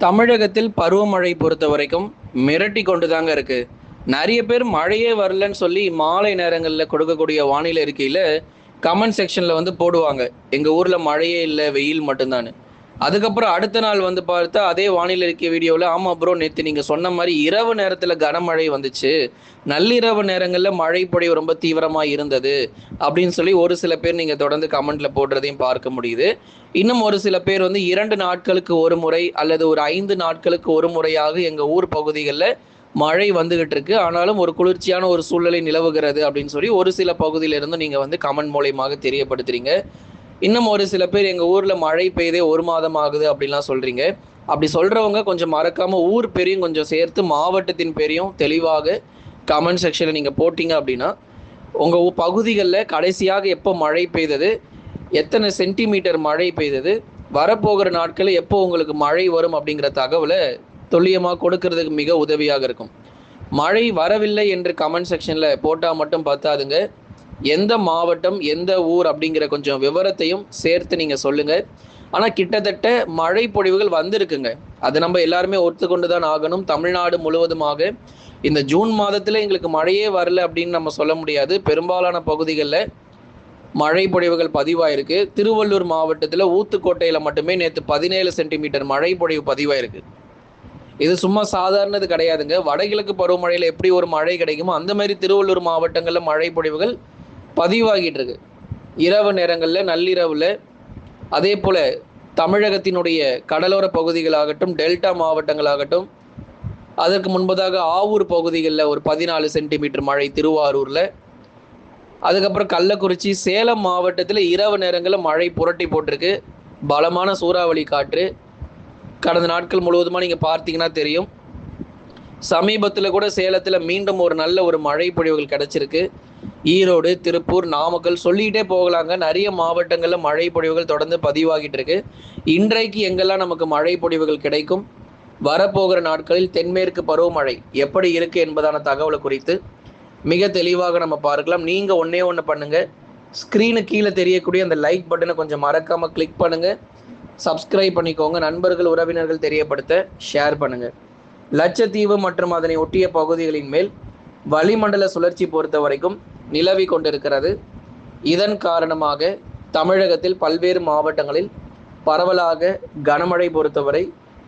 தமிழகத்தில் பருவமழை பொறுத்த வரைக்கும் மிரட்டி கொண்டு தாங்க இருக்கு. நிறைய பேர் மழையே வரலன்னு சொல்லி மாலை நேரங்களில் கொடுக்கக்கூடிய வானிலை அறிக்கையில் கமெண்ட் செக்ஷனில் வந்து போடுவாங்க, எங்கள் ஊரில் மழையே இல்லை, வெயில் மட்டும்தான். அதுக்கப்புறம் அடுத்த நாள் வந்து பார்த்தா அதே வானிலை அறிக்கை வீடியோவில், ஆமாம் ப்ரோ, நேற்று நீங்கள் சொன்ன மாதிரி இரவு நேரத்தில் கனமழை வந்துச்சு, நள்ளிரவு நேரங்களில் மழை பொழிவு ரொம்ப தீவிரமாக இருந்தது அப்படின்னு சொல்லி ஒரு சில பேர் நீங்கள் தொடர்ந்து கமெண்ட்டில் போடுறதையும் பார்க்க முடியுது. இன்னும் ஒரு சில பேர் வந்து 2 நாட்களுக்கு ஒரு முறை அல்லது ஒரு 5 நாட்களுக்கு ஒரு முறையாக எங்கள் ஊர் பகுதிகளில் மழை வந்துகிட்டு இருக்கு, ஆனாலும் ஒரு குளிர்ச்சியான ஒரு சூழ்நிலை நிலவுகிறது அப்படின்னு சொல்லி ஒரு சில பகுதியிலிருந்து நீங்கள் வந்து கமெண்ட் மூலயமாக தெரியப்படுத்துறீங்க. இன்னும் ஒரு சில பேர் எங்கள் ஊரில் மழை பெய்தே 1 மாதம் ஆகுது அப்படின்லாம் சொல்கிறீங்க. அப்படி சொல்கிறவங்க கொஞ்சம் மறக்காமல் ஊர் பேரையும் கொஞ்சம் சேர்த்து மாவட்டத்தின் பேரையும் தெளிவாக கமெண்ட் செக்ஷனில் நீங்கள் போட்டிங்க அப்படின்னா, உங்கள் பகுதிகளில் கடைசியாக எப்போ மழை பெய்தது, எத்தனை சென்டிமீட்டர் மழை பெய்தது, வரப்போகிற நாட்களில் எப்போ உங்களுக்கு மழை வரும் அப்படிங்கிற தகவலை துல்லியமாக கொடுக்கறதுக்கு மிக உதவியாக இருக்கும். மழை வரவில்லை என்று கமெண்ட் செக்ஷனில் போட்டால் மட்டும் பார்த்தாதுங்க, எந்த மாவட்டம் எந்த ஊர் அப்படிங்கிற கொஞ்சம் விவரத்தையும் சேர்த்து நீங்கள் சொல்லுங்கள். ஆனால் கிட்டத்தட்ட மழை பொழிவுகள் வந்திருக்குங்க, அது நம்ம எல்லாருமே ஒத்துக்கொண்டு தான் ஆகணும். தமிழ்நாடு முழுவதுமாக இந்த ஜூன் மாதத்தில் எங்களுக்கு மழையே வரல அப்படின்னு நம்ம சொல்ல முடியாது. பெரும்பாலான பகுதிகளில் மழை பொழிவுகள் பதிவாயிருக்கு. திருவள்ளூர் மாவட்டத்தில் ஊத்துக்கோட்டையில் மட்டுமே நேற்று 17 சென்டிமீட்டர் மழை பொழிவு பதிவாயிருக்கு. இது சும்மா சாதாரணது கிடையாதுங்க. வடகிழக்கு பருவமழையில் எப்படி ஒரு மழை கிடைக்குமோ அந்த மாதிரி திருவள்ளூர் மாவட்டங்களில் மழை பொழிவுகள் பதிவாகிட்டு இருக்கு இரவு நேரங்களில், நள்ளிரவில். அதே போல் தமிழகத்தினுடைய கடலோர பகுதிகளாகட்டும், டெல்டா மாவட்டங்களாகட்டும், அதற்கு முன்பதாக ஆவூர் பகுதிகளில் ஒரு 14 சென்டிமீட்டர் மழை திருவாரூரில், அதுக்கப்புறம் கள்ளக்குறிச்சி, சேலம் மாவட்டத்தில் இரவு நேரங்களில் மழை புரட்டி போட்டிருக்கு. பலமான சூறாவளி காற்று கடந்த நாட்கள் முழுவதுமாக நீங்கள் பார்த்தீங்கன்னா தெரியும். சமீபத்தில் கூட சேலத்தில் மீண்டும் ஒரு நல்ல ஒரு மழை பொழிவுகள் கிடச்சிருக்கு. ஈரோடு, திருப்பூர், நாமக்கல் சொல்லிக்கிட்டே போகலாங்க. நிறைய மாவட்டங்களில் மழை பொழிவுகள் தொடர்ந்து பதிவாகிட்டு இருக்கு. இன்றைக்கு எங்கெல்லாம் நமக்கு மழை பொழிவுகள் கிடைக்கும், வரப்போகிற நாட்களில் தென்மேற்கு பருவமழை எப்படி இருக்குது என்பதான தகவலை குறித்து மிக தெளிவாக நம்ம பார்க்கலாம். நீங்கள் ஒன்று பண்ணுங்கள், ஸ்க்ரீனு கீழே தெரியக்கூடிய அந்த லைக் பட்டனை கொஞ்சம் மறக்காமல் கிளிக் பண்ணுங்கள், சப்ஸ்கிரைப் பண்ணிக்கோங்க, நண்பர்கள் உறவினர்கள் தெரியப்படுத்த ஷேர் பண்ணுங்கள். லட்சத்தீவு மற்றும் அதனை ஒட்டிய பகுதிகளின் மேல் வளிமண்டல சுழற்சி பொறுத்த வரைக்கும் நிலவி கொண்டிருக்கிறது. இதன் காரணமாக தமிழகத்தில் பல்வேறு மாவட்டங்களில் பரவலாக கனமழை பொறுத்தவரை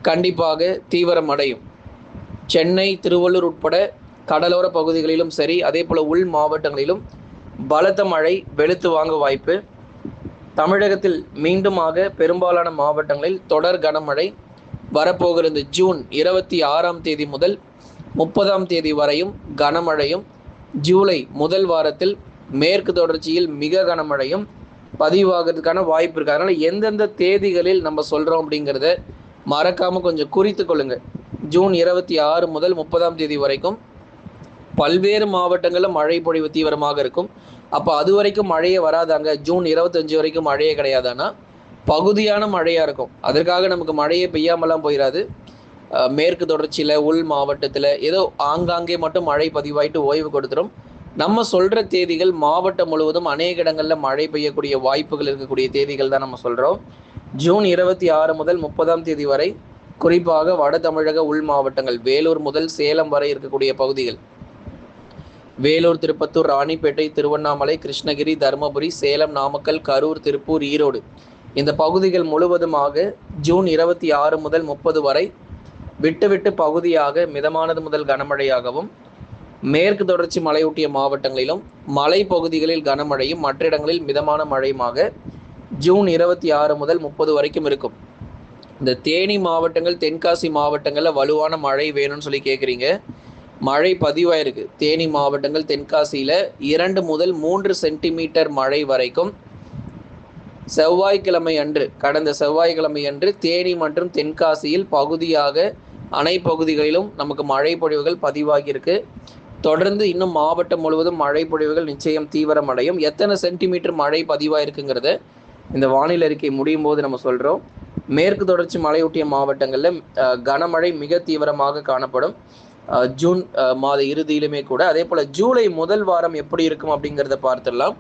கண்டிப்பாக தீவிரமடையும். சென்னை, திருவள்ளூர் உட்பட கடலோர பகுதிகளிலும் சரி, அதே போல் உள் மாவட்டங்களிலும் பலத்த மழை வெளுத்து வாங்க வாய்ப்பு. தமிழகத்தில் மீண்டுமாக பெரும்பாலான மாவட்டங்களில் தொடர் கனமழை வரப்போகிறது. ஜூன் 26ஆம் தேதி முதல் 30ஆம் தேதி வரையும் கனமழையும், ஜூலை முதல் வாரத்தில் மேற்கு தொடர்ச்சியில் மிக கனமழையும் பதிவாகிறதுக்கான வாய்ப்பு இருக்குது. அதனால் எந்தெந்த தேதிகளில் நம்ம சொல்கிறோம் அப்படிங்கிறத மறக்காமல் கொஞ்சம் குறித்து கொள்ளுங்கள். ஜூன் 26 முதல் 30ஆம் தேதி வரைக்கும் பல்வேறு மாவட்டங்களில் மழை பொழிவு தீவிரமாக இருக்கும். அப்போ அது வரைக்கும் மழையே வராதாங்க, ஜூன் 25 வரைக்கும் மழையே கிடையாதானா, பகுதியான மழையாக இருக்கும். அதற்காக நமக்கு மழையே பெய்யாமலாம் போயிடாது. மேற்கு தொடர்ச்சியில், உள் மாவட்டத்தில் ஏதோ ஆங்காங்கே மட்டும் மழை பதிவாயிட்டு ஓய்வு கொடுத்துரும். நம்ம சொல்கிற தேதிகள் மாவட்டம் முழுவதும் அநேக இடங்களில் மழை பெய்யக்கூடிய வாய்ப்புகள் இருக்கக்கூடிய தேதிகள் தான் நம்ம சொல்கிறோம். ஜூன் 26 முதல் 30ஆம் தேதி வரை குறிப்பாக வட தமிழக உள் மாவட்டங்கள், வேலூர் முதல் சேலம் வரை இருக்கக்கூடிய பகுதிகள், வேலூர், திருப்பத்தூர், ராணிப்பேட்டை, திருவண்ணாமலை, கிருஷ்ணகிரி, தருமபுரி, சேலம், நாமக்கல், கரூர், திருப்பூர், ஈரோடு, இந்த பகுதிகள் முழுவதுமாக ஜூன் 26 முதல் 30 வரை விட்டு பகுதியாக மிதமானது முதல் கனமழையாகவும், மேற்கு தொடர்ச்சி மலையொட்டிய மாவட்டங்களிலும் மலை பகுதிகளில் கனமழையும் மற்ற இடங்களில் மிதமான மழையுமாக ஜூன் 26 முதல் 30 வரைக்கும் இருக்கும். இந்த தேனி மாவட்டங்கள், தென்காசி மாவட்டங்களில் வலுவான மழை வேணும்னு சொல்லி கேட்குறீங்க. மழை பதிவாயிருக்கு. தேனி மாவட்டங்கள், தென்காசியில் 2 முதல் 3 சென்டிமீட்டர் மழை வரைக்கும் செவ்வாய்க்கிழமை அன்று, கடந்த செவ்வாய்க்கிழமை அன்று தேனி மற்றும் தென்காசியில் பகுதியாக அணை பகுதிகளிலும் நமக்கு மழை பொழிவுகள் பதிவாகியிருக்கு. தொடர்ந்து இன்னும் மாவட்டம் முழுவதும் மழை பொழிவுகள் நிச்சயம் தீவிரமடையும். எத்தனை சென்டிமீட்டர் மழை பதிவாயிருக்குங்கிறத இந்த வானிலை அறிக்கை முடியும் போது நம்ம சொல்கிறோம். மேற்கு தொடர்ச்சி மலையொட்டிய மாவட்டங்களில் கனமழை மிக தீவிரமாக காணப்படும் ஜூன் மாத இறுதியிலுமே கூட. அதே போல் ஜூலை முதல் வாரம் எப்படி இருக்கும் அப்படிங்கிறத பார்த்துடலாம்.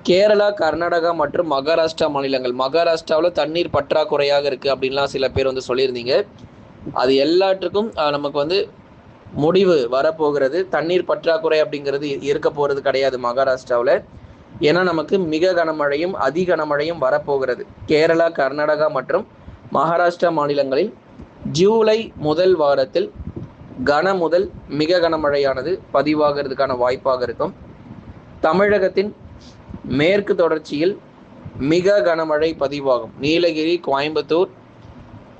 கேரளா, கர்நாடகா மற்றும் மகாராஷ்டிரா மாநிலங்கள், மகாராஷ்டிராவில் தண்ணீர் பற்றாக்குறையாக இருக்குது அப்படின்லாம் சில பேர் வந்து சொல்லியிருந்தீங்க. அது எல்லாற்றுக்கும் நமக்கு வந்து முடிவு வரப்போகிறது. தண்ணீர் பற்றாக்குறை அப்படிங்கிறது இருக்க போகிறது கிடையாது மகாராஷ்டிராவில். ஏன்னா நமக்கு மிக கனமழையும் அதி கனமழையும் வரப்போகிறது. கேரளா, கர்நாடகா மற்றும் மகாராஷ்டிரா மாநிலங்களில் ஜூலை முதல் வாரத்தில் கன முதல் மிக கனமழையானது பதிவாகிறதுக்கான வாய்ப்பாக இருக்கும். தமிழகத்தின் மேற்கு தொடர்ச்சியில் மிக கனமழை பதிவாகும். நீலகிரி, கோயம்புத்தூர்,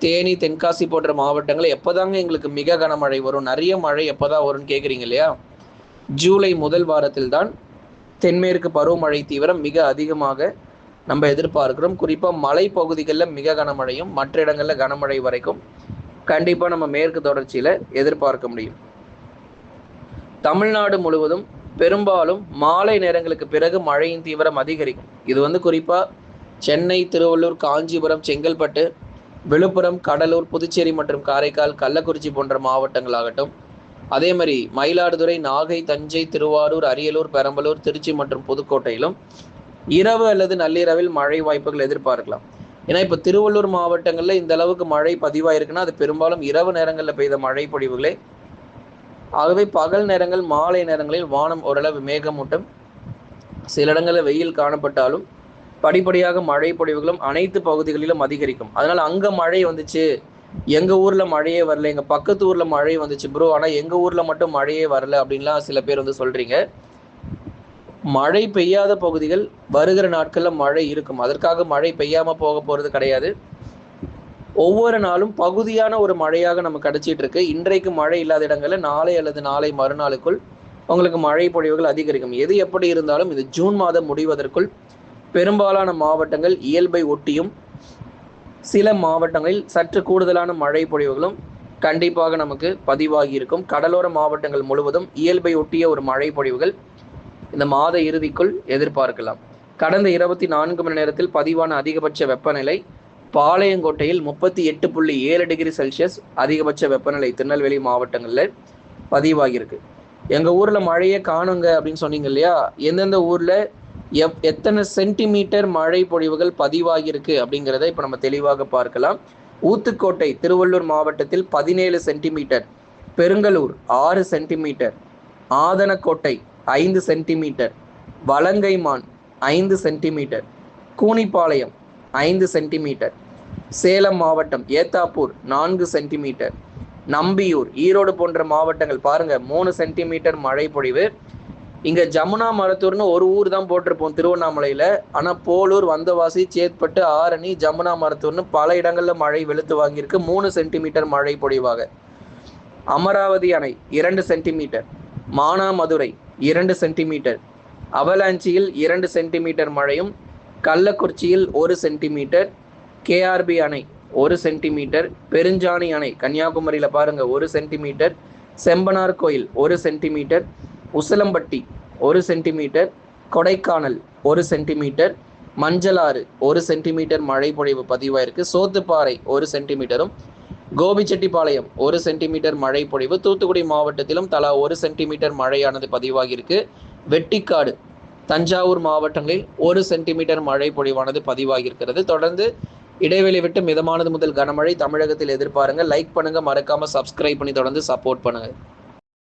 தேனி, தென்காசி போன்ற மாவட்டங்கள் எப்போதாங்க எங்களுக்கு மிக கனமழை வரும், நிறைய மழை எப்போதான் வரும்னு கேட்குறீங்க இல்லையா? ஜூலை முதல் வாரத்தில் தான் தென்மேற்கு பருவமழை தீவிரம் மிக அதிகமாக நம்ம எதிர்பார்க்கிறோம். குறிப்பாக மலை பகுதிகளில் மிக கனமழையும் மற்ற இடங்களில் கனமழை வரைக்கும் கண்டிப்பாக நம்ம மேற்கு தொடர்ச்சியில் எதிர்பார்க்க முடியும். தமிழ்நாடு முழுவதும் பெரும்பாலும் மாலை நேரங்களுக்கு பிறகு மழையின் தீவிரம் அதிகரிக்கும். இது வந்து குறிப்பாக சென்னை, திருவள்ளூர், காஞ்சிபுரம், செங்கல்பட்டு, விழுப்புரம், கடலூர், புதுச்சேரி மற்றும் காரைக்கால், கள்ளக்குறிச்சி போன்ற மாவட்டங்களாகட்டும், அதே மாதிரி மயிலாடுதுறை, நாகை, தஞ்சை, திருவாரூர், அரியலூர், பெரம்பலூர், திருச்சி மற்றும் புதுக்கோட்டையிலும் இரவு அல்லது நள்ளிரவில் மழை வாய்ப்புகள் எதிர்பார்க்கலாம். ஏன்னா இப்போ திருவள்ளூர் மாவட்டங்களில் இந்த அளவுக்கு மழை பதிவாயிருக்குன்னா அது பெரும்பாலும் இரவு நேரங்களில் பெய்த மழை பொழிவுகளே. ஆகவே பகல் நேரங்கள், மாலை நேரங்களில் வானம் ஓரளவு மேகமூட்டம், சில இடங்களில் வெயில் காணப்பட்டாலும் படிப்படியாக மழை பொழிவுகளும் அனைத்து பகுதிகளிலும் அதிகரிக்கும். அதனால் அங்கே மழை வந்துச்சு, எங்கள் ஊரில் மழையே வரல, எங்கள் பக்கத்து ஊரில் மழை வந்துச்சு ப்ரோ, ஆனால் எங்கள் ஊரில் மட்டும் மழையே வரல அப்படின்லாம் சில பேர் வந்து சொல்கிறீங்க. மழை பெய்யாத பகுதிகள் வருகிற நாட்களில் மழை இருக்கும். அதற்காக மழை பெய்யாமல் போக போகிறது கிடையாது. ஒவ்வொரு நாளும் பகுதியான ஒரு மழையாக நமக்கு கிடைச்சிட்டு இருக்கு. இன்றைக்கு மழை இல்லாத இடங்களில் நாளை அல்லது நாளை மறுநாளுக்குள் உங்களுக்கு மழை பொழிவுகள் அதிகரிக்கும். எது எப்படி இருந்தாலும் இது ஜூன் மாதம் முடிவதற்குள் பெரும்பாலான மாவட்டங்கள் இயல்பை ஒட்டியும் சில மாவட்டங்களில் சற்று கூடுதலான மழை பொழிவுகளும் கண்டிப்பாக நமக்கு பதிவாகி இருக்கும். கடலோர மாவட்டங்கள் முழுவதும் இயல்பை ஒட்டிய ஒரு மழை பொழிவுகள் இந்த மாத இறுதிக்குள் எதிர்பார்க்கலாம். கடந்த 24 மணி நேரத்தில் பதிவான அதிகபட்ச வெப்பநிலை பாளையங்கோட்டையில் 38.7 டிகிரி செல்சியஸ் அதிகபட்ச வெப்பநிலை திருநெல்வேலி மாவட்டங்களில் பதிவாகியிருக்கு. எங்கள் ஊரில் மழையே காணுங்க அப்படின்னு சொன்னீங்க இல்லையா? எந்தெந்த ஊரில் எத்தனை சென்டிமீட்டர் மழை பொழிவுகள் பதிவாகியிருக்கு அப்படிங்கிறத இப்போ நம்ம தெளிவாக பார்க்கலாம். ஊத்துக்கோட்டை திருவள்ளூர் மாவட்டத்தில் 17 centimetre, Perungalur 6 centimetre, Athanakottai 5 centimetre, Valangaiman 5 centimetre, Koonipalayam 5 centimetre, Salem மாவட்டம் ஏத்தாப்பூர் 4 சென்டிமீட்டர், நம்பியூர், ஈரோடு போன்ற மாவட்டங்கள் பாருங்க 3 சென்டிமீட்டர் மழை பொழிவு. இங்கே ஜமுனா மரத்தூர்னு ஒரு ஊர் தான் போட்டிருப்போம் திருவண்ணாமலையில். ஆனால் போலூர், வந்தவாசி, சேத்பட்டு, ஆரணி, ஜமுனா மரத்தூர்னு பல இடங்களில் மழை வெளுத்து வாங்கியிருக்கு 3 சென்டிமீட்டர் மழை பொழிவாக. அமராவதி அணை 2 சென்டிமீட்டர், மானாமதுரை 2 சென்டிமீட்டர், அவலாஞ்சியில் 2 சென்டிமீட்டர் மழையும், கள்ளக்குறிச்சியில் 1 சென்டிமீட்டர், கேஆர்பி அணை 1 சென்டிமீட்டர், பெருஞ்சாணி அணை கன்னியாகுமரியில் பாருங்க 1 சென்டிமீட்டர், செம்பனார் கோயில் 1 centimetre, Usilampatti 1 centimetre, Kodaikanal 1 centimetre, Manjalar 1 centimetre மழை பொழிவு பதிவாயிருக்கு. சோத்துப்பாறை 1 சென்டிமீட்டரும், கோபிச்செட்டிப்பாளையம் 1 சென்டிமீட்டர் மழை பொழிவு. தூத்துக்குடி மாவட்டத்திலும் தலா 1 சென்டிமீட்டர் மழையானது பதிவாகியிருக்கு. வெட்டிக்காடு, தஞ்சாவூர் மாவட்டங்களில் 1 சென்டிமீட்டர் மழை பொழிவானது பதிவாகியிருக்கிறது. தொடர்ந்து இடைவெளி விட்டு மிதமானது முதல் கனமழை தமிழகத்தில் எதிர்பாருங்க. லைக் பண்ணுங்க, மறக்காம சப்ஸ்கிரைப் பண்ணி தொடர்ந்து சப்போர்ட் பண்ணுங்க.